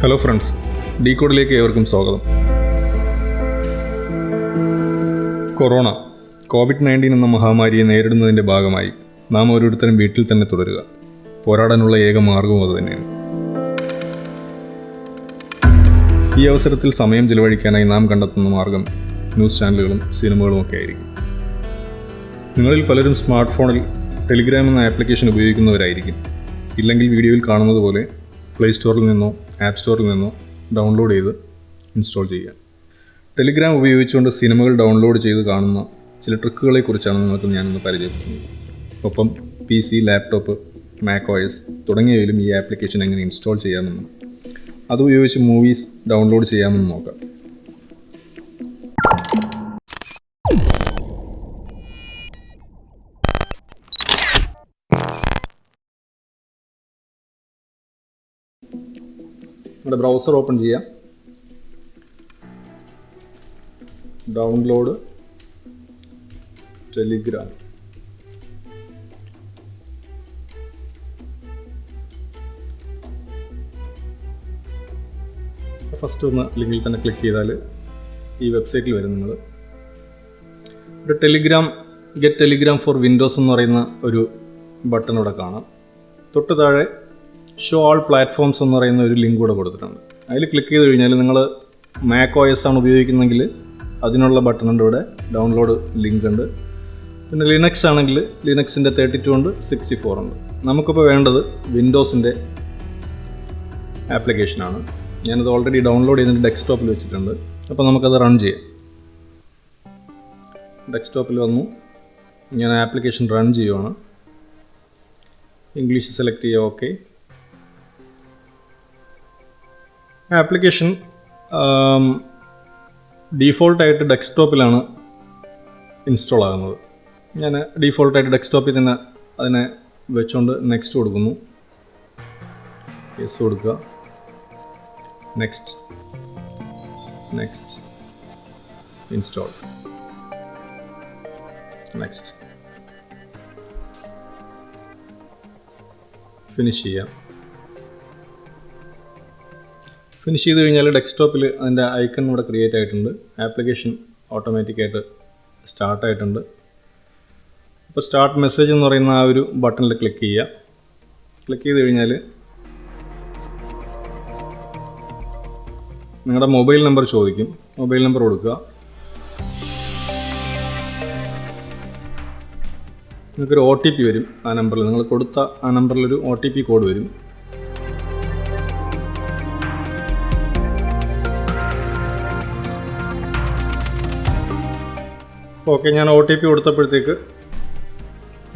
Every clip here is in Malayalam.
ഹലോ ഫ്രണ്ട്സ്, ഡീകോഡിലേക്ക് ഏവർക്കും സ്വാഗതം. കോവിഡ്-19 എന്ന മഹാമാരിയെ നേരിടുന്നതിൻ്റെ ഭാഗമായി നാം ഓരോരുത്തരും വീട്ടിൽ തന്നെ തുടരുക. പോരാടാനുള്ള ഏക മാർഗവും അതുതന്നെയാണ്. ഈ അവസരത്തിൽ സമയം ചിലവഴിക്കാനായി നാം കണ്ടെത്തുന്ന മാർഗം ന്യൂസ് ചാനലുകളും സിനിമകളും ഒക്കെ ആയിരിക്കും. നിങ്ങളിൽ പലരും സ്മാർട്ട് ഫോണിൽ ടെലിഗ്രാം എന്ന ആപ്ലിക്കേഷൻ ഉപയോഗിക്കുന്നവരായിരിക്കും. ഇല്ലെങ്കിൽ വീഡിയോയിൽ കാണുന്നത് പോലെ പ്ലേ സ്റ്റോറിൽ നിന്നോ ആപ്പ് സ്റ്റോറിൽ നിന്നോ ഡൗൺലോഡ് ചെയ്ത് ഇൻസ്റ്റാൾ ചെയ്യുക. ടെലിഗ്രാം ഉപയോഗിച്ചുകൊണ്ട് സിനിമകൾ ഡൗൺലോഡ് ചെയ്ത് കാണുന്ന ചില ട്രിക്കുകളെക്കുറിച്ചാണ് നിങ്ങൾക്ക് ഞാനിന്ന് പരിചയപ്പെടുത്തുന്നത്. ഒപ്പം PC, ലാപ്ടോപ്പ്, macOS തുടങ്ങിയവയിലും ഈ ആപ്ലിക്കേഷൻ എങ്ങനെ ഇൻസ്റ്റാൾ ചെയ്യാമെന്നും അതുപയോഗിച്ച് മൂവീസ് ഡൗൺലോഡ് ചെയ്യാമെന്നും നോക്കാം. നമ്മുടെ ബ്രൗസർ ഓപ്പൺ ചെയ്യാം. Download Telegram. ഫസ്റ്റ് ഒന്ന് ലിങ്കിൽ തന്നെ ക്ലിക്ക് ചെയ്താൽ ഈ വെബ്സൈറ്റിൽ വരും. നിങ്ങൾ ഒരു ഗെറ്റ് ടെലിഗ്രാം ഫോർ വിൻഡോസ് എന്ന് പറയുന്ന ഒരു ബട്ടൺ ഇവിടെ കാണാം. തൊട്ട് താഴെ ഷോ ആൾ പ്ലാറ്റ്ഫോംസ് എന്ന് പറയുന്ന ഒരു ലിങ്ക് കൂടെ കൊടുത്തിട്ടുണ്ട്. അതിൽ ക്ലിക്ക് ചെയ്ത് കഴിഞ്ഞാൽ നിങ്ങൾ macOS ആണ് ഉപയോഗിക്കുന്നതെങ്കിൽ അതിനുള്ള ബട്ടൺ ഉണ്ട്. ഇവിടെ ഡൗൺലോഡ് ലിങ്ക് ഉണ്ട്. പിന്നെ ലിനക്സ് ആണെങ്കിൽ ലിനക്സിൻ്റെ 32 ഉണ്ട്, 64 ഉണ്ട്. നമുക്കിപ്പോൾ വേണ്ടത് വിൻഡോസിൻ്റെ ആപ്ലിക്കേഷനാണ്. ഞാനത് ഓൾറെഡി ഡൗൺലോഡ് ചെയ്തിട്ട് ഡെസ്ക്ടോപ്പിൽ വെച്ചിട്ടുണ്ട്. അപ്പോൾ നമുക്കത് റൺ ചെയ്യാം. ഡെസ്ക്ടോപ്പിൽ വന്നു. ഞാൻ ആപ്ലിക്കേഷൻ റൺ ചെയ്യുവാണ്. ഇംഗ്ലീഷ് സെലക്ട് ചെയ്യുക. ഓക്കെ. ആപ്ലിക്കേഷൻ ഡീഫോൾട്ടായിട്ട് ഡെസ്ക്ടോപ്പിലാണ് ഇൻസ്റ്റാൾ ആകുന്നത്. ഞാൻ ഡീഫോൾട്ടായിട്ട് ഡെസ്ക്ടോപ്പിൽ തന്നെ അതിനെ വെച്ചുകൊണ്ട് നെക്സ്റ്റ് കൊടുക്കുന്നു. യെസ് കൊടുക്കുക. Next install. നെക്സ്റ്റ് ഫിനിഷ് ചെയ്യാം. ഫിനിഷ് ചെയ്ത് കഴിഞ്ഞാൽ ഡെസ്ക്ടോപ്പിൽ അതിൻ്റെ ഐക്കൺ ഇവിടെ ക്രിയേറ്റ് ആയിട്ടുണ്ട്. ആപ്ലിക്കേഷൻ ഓട്ടോമാറ്റിക്കായിട്ട് സ്റ്റാർട്ടായിട്ടുണ്ട്. അപ്പോൾ സ്റ്റാർട്ട് മെസ്സേജ് എന്ന് പറയുന്ന ആ ഒരു ബട്ടണിൽ ക്ലിക്ക് ചെയ്യുക. ക്ലിക്ക് ചെയ്ത് കഴിഞ്ഞാൽ നിങ്ങളുടെ മൊബൈൽ നമ്പർ ചോദിക്കും. മൊബൈൽ നമ്പർ കൊടുക്കുക. നിങ്ങൾക്കൊരു OTP വരും. ആ നമ്പറിൽ നിങ്ങൾ കൊടുത്ത ആ നമ്പറിലൊരു OTP കോഡ് വരും. ഓക്കെ, ഞാൻ OTP കൊടുത്തപ്പോഴത്തേക്ക്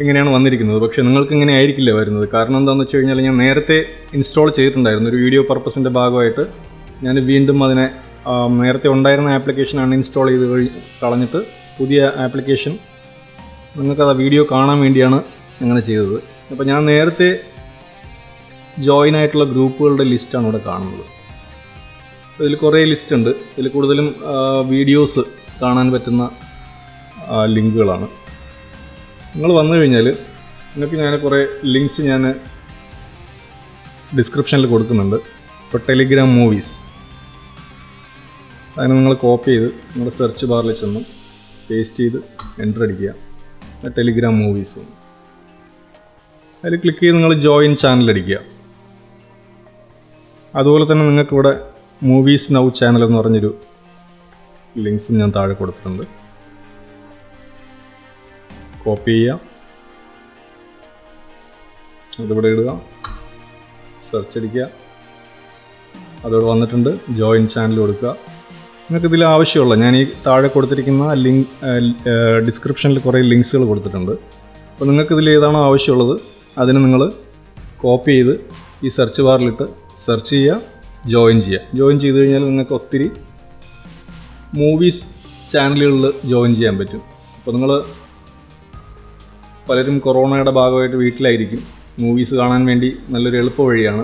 ഇങ്ങനെയാണ് വന്നിരിക്കുന്നത്. പക്ഷേ നിങ്ങൾക്ക് ഇങ്ങനെ ആയിരിക്കില്ല വരുന്നത്. കാരണം എന്താണെന്ന് വെച്ച് കഴിഞ്ഞാൽ ഞാൻ നേരത്തെ ഇൻസ്റ്റാൾ ചെയ്തിട്ടുണ്ടായിരുന്നു. ഒരു വീഡിയോ പർപ്പസിൻ്റെ ഭാഗമായിട്ട് ഞാൻ വീണ്ടും അതിനെ നേരത്തെ ഉണ്ടായിരുന്ന ആപ്ലിക്കേഷൻ അൺഇൻസ്റ്റാൾ ചെയ്ത് കളഞ്ഞിട്ട് പുതിയ ആപ്ലിക്കേഷൻ നിങ്ങൾക്കത് വീഡിയോ കാണാൻ വേണ്ടിയാണ് അങ്ങനെ ചെയ്തത്. അപ്പോൾ ഞാൻ നേരത്തെ ജോയിൻ ആയിട്ടുള്ള ഗ്രൂപ്പുകളുടെ ലിസ്റ്റാണ് ഇവിടെ കാണുന്നത്. ഇതിൽ കുറേ ലിസ്റ്റ് ഉണ്ട്. ഇതിൽ കൂടുതലും വീഡിയോസ് കാണാൻ പറ്റുന്ന ലിങ്കുകളാണ്. നിങ്ങൾ വന്നു കഴിഞ്ഞാൽ നിങ്ങൾക്ക് ഞാൻ കുറേ ലിങ്ക്സ് ഞാൻ ഡിസ്ക്രിപ്ഷനിൽ കൊടുക്കുന്നുണ്ട്. ഇപ്പോൾ ടെലിഗ്രാം മൂവീസ്, അതിന് നിങ്ങൾ കോപ്പി ചെയ്ത് നിങ്ങളുടെ സെർച്ച് ബാറിൽ ചെന്ന് പേസ്റ്റ് ചെയ്ത് എൻ്റർ അടിക്കുക. ടെലിഗ്രാം മൂവീസും അതിൽ ക്ലിക്ക് ചെയ്ത് നിങ്ങൾ ജോയിൻ ചാനൽ അടിക്കുക. അതുപോലെ തന്നെ നിങ്ങൾക്കിവിടെ മൂവീസ് നൗ ചാനൽ എന്ന് പറഞ്ഞൊരു ലിങ്ക്സും ഞാൻ താഴെ കൊടുത്തിട്ടുണ്ട്. കോപ്പി ചെയ്യുക, അതിവിടെ ഇടുക, സെർച്ച് അടിക്കുക. അതോടെ വന്നിട്ടുണ്ട്. ജോയിൻ ചാനൽ കൊടുക്കുക. നിങ്ങൾക്ക് ഇതിൽ ആവശ്യമുള്ള ഞാൻ ഈ താഴെ കൊടുത്തിരിക്കുന്ന ലിങ്ക് ഡിസ്ക്രിപ്ഷനിൽ കുറേ ലിങ്ക്സുകൾ കൊടുത്തിട്ടുണ്ട്. അപ്പോൾ നിങ്ങൾക്കിതിൽ ഏതാണോ ആവശ്യമുള്ളത് അതിന് നിങ്ങൾ കോപ്പി ചെയ്ത് ഈ സെർച്ച് ബാറിലിട്ട് സെർച്ച് ചെയ്യുക, ജോയിൻ ചെയ്യുക. ജോയിൻ ചെയ്ത് കഴിഞ്ഞാൽ നിങ്ങൾക്ക് ഒത്തിരി മൂവീസ് ചാനലുകളിൽ ജോയിൻ ചെയ്യാൻ പറ്റും. അപ്പോൾ നിങ്ങൾ പലരും കൊറോണയുടെ ഭാഗമായിട്ട് വീട്ടിലായിരിക്കും. മൂവീസ് കാണാൻ വേണ്ടി നല്ലൊരു എളുപ്പ വഴിയാണ്.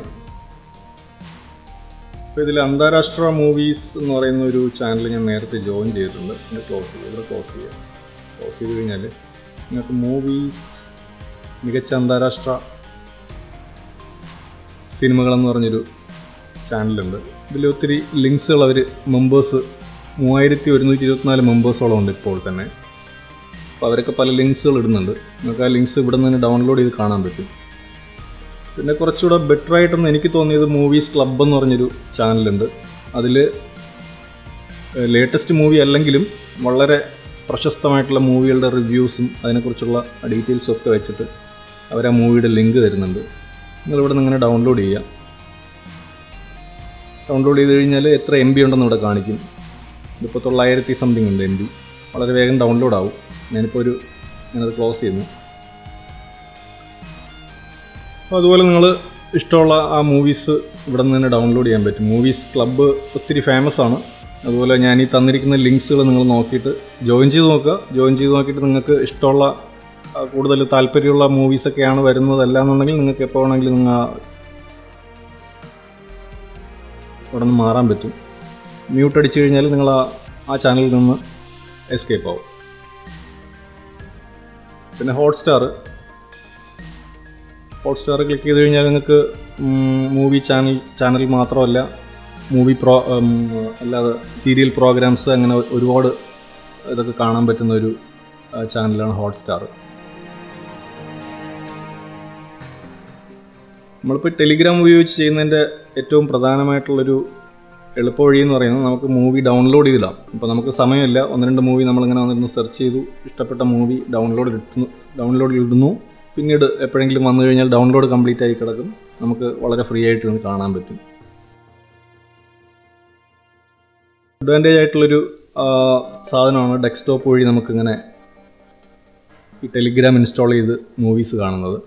അപ്പോൾ ഇതിൽ അന്താരാഷ്ട്ര മൂവീസ് എന്ന് പറയുന്ന ഒരു ചാനൽ ഞാൻ നേരത്തെ ജോയിൻ ചെയ്തിട്ടുണ്ട്. ഇത് ക്ലോസ് ചെയ്യുക. ക്ലോസ് ചെയ്ത് കഴിഞ്ഞാൽ നിങ്ങൾക്ക് മൂവീസ് മികച്ച അന്താരാഷ്ട്ര സിനിമകളെന്ന് പറഞ്ഞൊരു ചാനലുണ്ട്. ഇതിൽ ഒത്തിരി ലിങ്ക്സുകൾ അവർ മെമ്പേഴ്സ് 3124 മെമ്പേഴ്സോളം ഉണ്ട് ഇപ്പോൾ തന്നെ. അപ്പോൾ അവരൊക്കെ പല ലിങ്ക്സുകൾ ഇടുന്നുണ്ട്. നിങ്ങൾക്ക് ആ ലിങ്ക്സ് ഇവിടെ നിന്ന് തന്നെ ഡൗൺലോഡ് ചെയ്ത് കാണാൻ പറ്റും. പിന്നെ കുറച്ചുകൂടെ ബെറ്റർ ആയിട്ടെന്ന് എനിക്ക് തോന്നിയത് മൂവീസ് ക്ലബ്ബ് എന്ന് പറഞ്ഞൊരു ചാനലുണ്ട്. അതിൽ ലേറ്റസ്റ്റ് മൂവി അല്ലെങ്കിലും വളരെ പ്രശസ്തമായിട്ടുള്ള മൂവികളുടെ റിവ്യൂസും അതിനെക്കുറിച്ചുള്ള ഡീറ്റെയിൽസും ഒക്കെ വെച്ചിട്ട് അവർ ആ മൂവിയുടെ ലിങ്ക് തരുന്നുണ്ട്. നിങ്ങളിവിടെ നിന്ന് ഇങ്ങനെ ഡൗൺലോഡ് ചെയ്യുക. ഡൗൺലോഡ് ചെയ്ത് കഴിഞ്ഞാൽ എത്ര MB ഉണ്ടെന്ന് ഇവിടെ കാണിക്കും. ഇതിപ്പോൾ 900 സംതിങ് ഉണ്ട് MB. വളരെ വേഗം ഡൗൺലോഡ് ആവും. ഞാനത് ക്ലോസ് ചെയ്യുന്നു. അപ്പോൾ അതുപോലെ നിങ്ങൾ ഇഷ്ടമുള്ള ആ മൂവീസ് ഇവിടെ നിന്ന് തന്നെ ഡൗൺലോഡ് ചെയ്യാൻ പറ്റും. മൂവീസ് ക്ലബ്ബ് ഒത്തിരി ഫേമസ് ആണ്. അതുപോലെ ഞാൻ ഈ തന്നിരിക്കുന്ന ലിങ്ക്സുകൾ നിങ്ങൾ നോക്കിയിട്ട് ജോയിൻ ചെയ്ത് നോക്കുക. ജോയിൻ ചെയ്ത് നോക്കിയിട്ട് നിങ്ങൾക്ക് ഇഷ്ടമുള്ള കൂടുതൽ താല്പര്യമുള്ള മൂവീസൊക്കെയാണ് വരുന്നതല്ല എന്നുണ്ടെങ്കിൽ നിങ്ങൾക്ക് എപ്പോൾ വേണമെങ്കിലും നിങ്ങൾ അവിടെ നിന്ന് മാറാൻ പറ്റും. മ്യൂട്ട് അടിച്ചു കഴിഞ്ഞാൽ നിങ്ങൾ ആ ചാനലിൽ നിന്ന് എസ്കേപ്പ് ആവും. പിന്നെ ഹോട്ട്സ്റ്റാർ ക്ലിക്ക് ചെയ്ത് കഴിഞ്ഞാൽ നിങ്ങൾക്ക് മൂവി ചാനൽ മാത്രമല്ല അല്ലാതെ സീരിയൽ പ്രോഗ്രാംസ് അങ്ങനെ ഒരുപാട് ഇതൊക്കെ കാണാൻ പറ്റുന്ന ഒരു ചാനലാണ് ഹോട്ട്സ്റ്റാർ. നമ്മളിപ്പോൾ ടെലിഗ്രാം ഉപയോഗിച്ച് ചെയ്യുന്നതിൻ്റെ ഏറ്റവും പ്രധാനമായിട്ടുള്ളൊരു എളുപ്പ വഴി എന്ന് പറയുന്നത് നമുക്ക് മൂവി ഡൗൺലോഡ് ചെയ്തിടാം. ഇപ്പോൾ നമുക്ക് സമയമില്ല, 1-2 മൂവി നമ്മളിങ്ങനെ വന്നിരുന്നു സെർച്ച് ചെയ്തു, ഇഷ്ടപ്പെട്ട മൂവി ഡൗൺലോഡിൽ ഇടുന്നു. പിന്നീട് എപ്പോഴെങ്കിലും വന്നു കഴിഞ്ഞാൽ ഡൗൺലോഡ് കംപ്ലീറ്റ് ആയി കിടക്കും. നമുക്ക് വളരെ ഫ്രീ ആയിട്ട് ഇരുന്ന് കാണാൻ പറ്റും. അഡ്വാൻറ്റേജ് ആയിട്ടുള്ളൊരു സാധനമാണ് ഡെസ്ക്ടോപ്പ് വഴി നമുക്കിങ്ങനെ ഈ ടെലിഗ്രാം ഇൻസ്റ്റാൾ ചെയ്ത് മൂവീസ് കാണുന്നത്.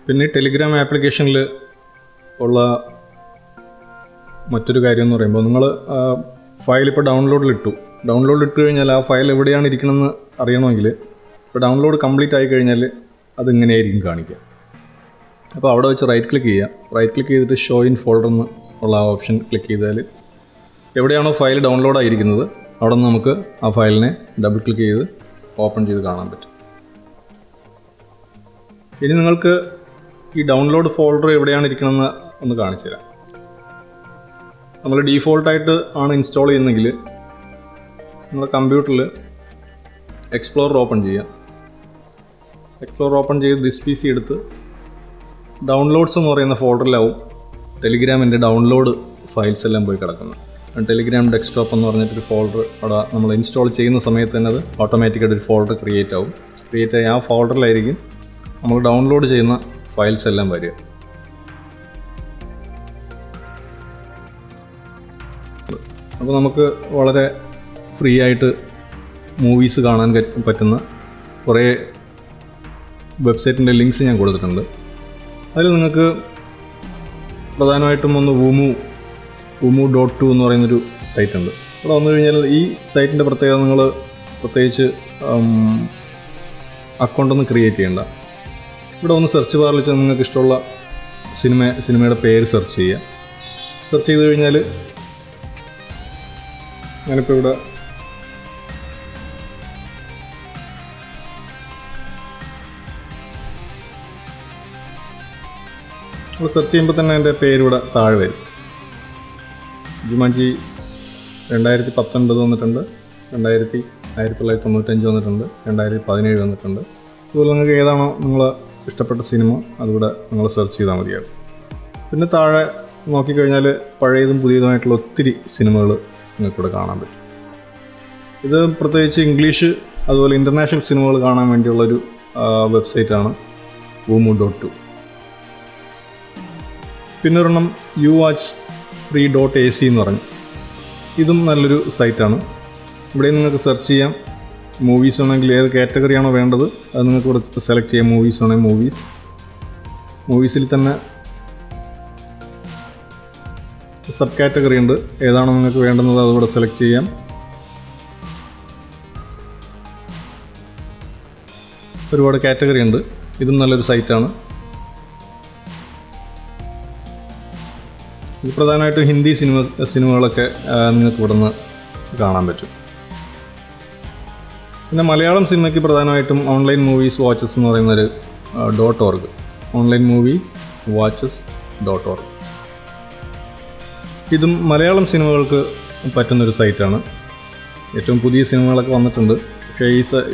പിന്നെ ടെലിഗ്രാം ആപ്ലിക്കേഷനിൽ ഉള്ള മറ്റൊരു കാര്യം എന്ന് പറയുമ്പോൾ നിങ്ങൾ ഫയൽ ഇപ്പോൾ ഡൗൺലോഡിൽ ഇട്ട് കഴിഞ്ഞാൽ ആ ഫയൽ എവിടെയാണ് ഇരിക്കണമെന്ന് അറിയണമെങ്കിൽ ഇപ്പോൾ ഡൗൺലോഡ് കംപ്ലീറ്റ് ആയി കഴിഞ്ഞാൽ അതിങ്ങനെയായിരിക്കും കാണിക്കുക. അപ്പോൾ അവിടെ വെച്ച് റൈറ്റ് ക്ലിക്ക് ചെയ്തിട്ട് ഷോ ഇൻ ഫോൾഡർ എന്ന് ഉള്ള ആ ഓപ്ഷൻ ക്ലിക്ക് ചെയ്താൽ എവിടെയാണോ ഫയൽ ഡൗൺലോഡ് ആയിരിക്കുന്നത് അവിടെ നിന്ന് നമുക്ക് ആ ഫയലിനെ ഡബിൾ ക്ലിക്ക് ചെയ്ത് ഓപ്പൺ ചെയ്ത് കാണാൻ പറ്റും. ഇനി നിങ്ങൾക്ക് ഈ ഡൗൺലോഡ് ഫോൾഡർ എവിടെയാണ് ഇരിക്കണമെന്ന് ഒന്ന് കാണിച്ചു തരാം. നമ്മൾ ഡീഫോൾട്ടായിട്ട് ആണ് ഇൻസ്റ്റാൾ ചെയ്യുന്നതെങ്കിൽ നിങ്ങളുടെ കമ്പ്യൂട്ടറിൽ എക്സ്പ്ലോറർ ഓപ്പൺ ചെയ്യുക. എക്സ്പ്ലോറർ ഓപ്പൺ ചെയ്ത് ദിസ് PC എടുത്ത് ഡൗൺലോഡ്സ് എന്ന് പറയുന്ന ഫോൾഡറിലാവും ടെലിഗ്രാമിൻ്റെ ഡൗൺലോഡ് ഫയൽസ് എല്ലാം പോയി കിടക്കുന്നത്. ടെലിഗ്രാം ഡെസ്ക്ടോപ്പ് എന്ന് പറഞ്ഞിട്ടൊരു ഫോൾഡർ അവിടെ നമ്മൾ ഇൻസ്റ്റാൾ ചെയ്യുന്ന സമയത്ത് തന്നെ അത് ഓട്ടോമാറ്റിക്കായിട്ട് ഒരു ഫോൾഡർ ക്രിയേറ്റ് ആയി ആ ഫോൾഡറിലായിരിക്കും നമ്മൾ ഡൗൺലോഡ് ചെയ്യുന്ന ഫയൽസ് എല്ലാം വരിക. അപ്പോൾ നമുക്ക് വളരെ ഫ്രീ ആയിട്ട് മൂവീസ് കാണാൻ പറ്റുന്ന കുറേ വെബ്സൈറ്റിൻ്റെ ലിങ്ക്സ് ഞാൻ കൊടുത്തിട്ടുണ്ട്. അതിൽ നിങ്ങൾക്ക് പ്രധാനമായിട്ടും ഒന്ന് wumu.to എന്ന് പറയുന്നൊരു സൈറ്റുണ്ട്. അവിടെ വന്നു കഴിഞ്ഞാൽ ഈ സൈറ്റിൻ്റെ പ്രത്യേകത നിങ്ങൾ പ്രത്യേകിച്ച് അക്കൗണ്ടൊന്നും ക്രിയേറ്റ് ചെയ്യേണ്ട. ഇവിടെ ഒന്ന് സെർച്ച് ബാറിൽ വെച്ചാൽ നിങ്ങൾക്ക് ഇഷ്ടമുള്ള സിനിമയുടെ പേര് സെർച്ച് ചെയ്യുക. സെർച്ച് ചെയ്ത് കഴിഞ്ഞാൽ ഞാനിപ്പോൾ ഇവിടെ സെർച്ച് ചെയ്യുമ്പോൾ തന്നെ എൻ്റെ പേരിവിടെ താഴെ വരും. ജുമാൻജി 2019 വന്നിട്ടുണ്ട്, 1995 വന്നിട്ടുണ്ട്, 2017 വന്നിട്ടുണ്ട്. അതുപോലെ നിങ്ങൾക്ക് ഏതാണോ നിങ്ങൾ ഇഷ്ടപ്പെട്ട സിനിമ അതുകൂടെ നിങ്ങൾ സെർച്ച് ചെയ്താൽ മതിയാകും. പിന്നെ താഴെ നോക്കിക്കഴിഞ്ഞാൽ പഴയതും പുതിയതുമായിട്ടുള്ള ഒത്തിരി സിനിമകൾ നിങ്ങൾക്കിവിടെ കാണാൻ പറ്റും. ഇത് പ്രത്യേകിച്ച് ഇംഗ്ലീഷ് അതുപോലെ ഇൻ്റർനാഷണൽ സിനിമകൾ കാണാൻ വേണ്ടിയുള്ളൊരു വെബ്സൈറ്റാണ് wumu.to. പിന്നെ ഒരെണ്ണം uwatchfree.ac എന്ന് പറഞ്ഞു, ഇതും നല്ലൊരു സൈറ്റാണ്. ഇവിടെ നിങ്ങൾക്ക് സെർച്ച് ചെയ്യാം. മൂവീസ് ആണെങ്കിൽ ഏത് കാറ്റഗറിയാണോ വേണ്ടത് അത് നിങ്ങൾക്ക് കുറച്ച് സെലക്ട് ചെയ്യാം. മൂവീസ് ആണെങ്കിൽ മൂവീസിൽ തന്നെ സബ് കാറ്റഗറി ഉണ്ട്. ഏതാണോ നിങ്ങൾക്ക് വേണ്ടുന്നത് അതിവിടെ സെലക്ട് ചെയ്യാം. ഒരുപാട് കാറ്റഗറി ഉണ്ട്. ഇതും നല്ലൊരു സൈറ്റാണ്. ഇത് പ്രധാനമായിട്ടും ഹിന്ദി സിനിമകളൊക്കെ നിങ്ങൾക്ക് ഇവിടെ നിന്ന് കാണാൻ പറ്റും. പിന്നെ മലയാളം സിനിമയ്ക്ക് പ്രധാനമായിട്ടും ഓൺലൈൻ മൂവീസ് വാച്ചസ് എന്ന് പറയുന്നൊരു .org, online movie watches .org. ഇതും മലയാളം സിനിമകൾക്ക് പറ്റുന്നൊരു സൈറ്റാണ്. ഏറ്റവും പുതിയ സിനിമകളൊക്കെ വന്നിട്ടുണ്ട്. പക്ഷേ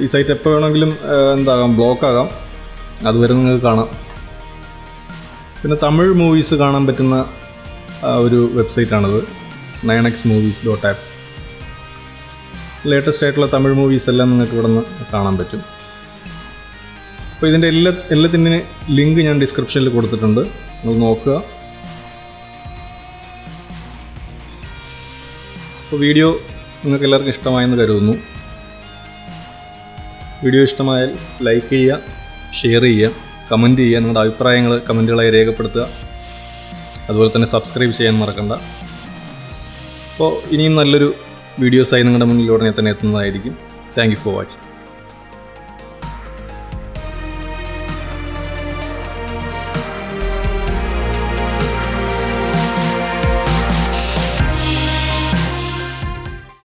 ഈ സൈറ്റ് എപ്പോൾ വേണമെങ്കിലും എന്താകാം, ബ്ലോക്കാകാം. അതുവരെ നിങ്ങൾക്ക് കാണാം. പിന്നെ തമിഴ് മൂവീസ് കാണാൻ പറ്റുന്ന ഒരു വെബ്സൈറ്റാണിത്, 9xmovies.app. ലേറ്റസ്റ്റ് ആയിട്ടുള്ള തമിഴ് മൂവീസ് എല്ലാം നിങ്ങൾക്ക് ഇവിടെ നിന്ന് കാണാൻ പറ്റും. അപ്പോൾ ഇതിൻ്റെ എല്ലാത്തിൻ്റെ ലിങ്ക് ഞാൻ ഡിസ്ക്രിപ്ഷനിൽ കൊടുത്തിട്ടുണ്ട്, നിങ്ങൾ നോക്കുക. അപ്പോൾ വീഡിയോ നിങ്ങൾക്ക് എല്ലാവർക്കും ഇഷ്ടമായെന്ന് കരുതുന്നു. വീഡിയോ ഇഷ്ടമായാൽ ലൈക്ക് ചെയ്യുക, ഷെയർ ചെയ്യുക, കമൻറ്റ് ചെയ്യുക, നിങ്ങളുടെ അഭിപ്രായങ്ങൾ കമൻറ്റുകളായി രേഖപ്പെടുത്തുക. അതുപോലെ തന്നെ സബ്സ്ക്രൈബ് ചെയ്യാൻ മറക്കണ്ട. അപ്പോൾ ഇനിയും നല്ലൊരു വീഡിയോസായി നിങ്ങളുടെ മുന്നിൽ ഉടനെ തന്നെ എത്തുന്നതായിരിക്കും. Thank you for watching.